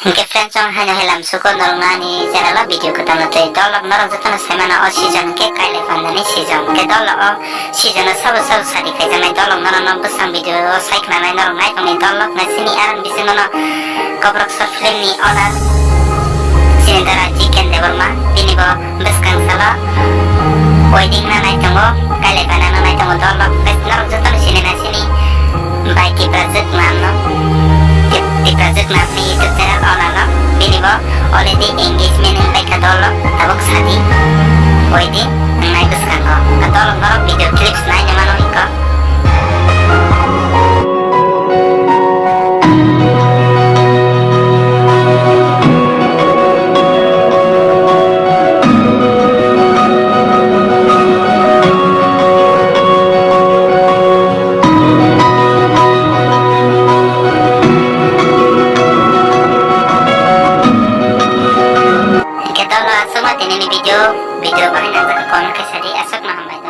Oke friends, hanya hilam suko norngani channel video ko tano te dolok norong jatano semana o season ke kaile pandani season ke dolok o season sabo sari kai janai dolok norong busang video saik nanai norong nai tongni dolok na sini aran bisingono kobrok short film ni owner sini dara chicken deborma tini bo buskang sala wedding na nai tongo kaile pandana nai tongo dolok norong jatano sini na sini baiki project namno di project na ni YouTube channel owner no bini bo already engagement in baik kadolo tabok sadi wedding nai buskang ko kadolo norong video clips nai nyamano iko video bahan yang komen kesadi asok na hambay